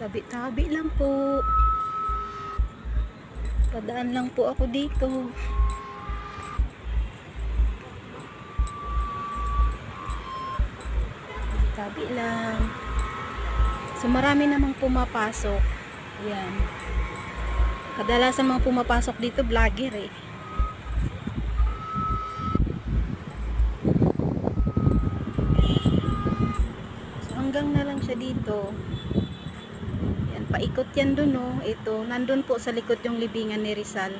Tabi-tabi lang po. Padaan lang po ako dito. Tabi lang. So marami namang pumapasok. Ayan. Kadalasan mga pumapasok dito vlogger eh. So hanggang na lang siya dito. Yan, paikot yan dun oh. Ito, nandun po sa likod yung libingan ni Rizal.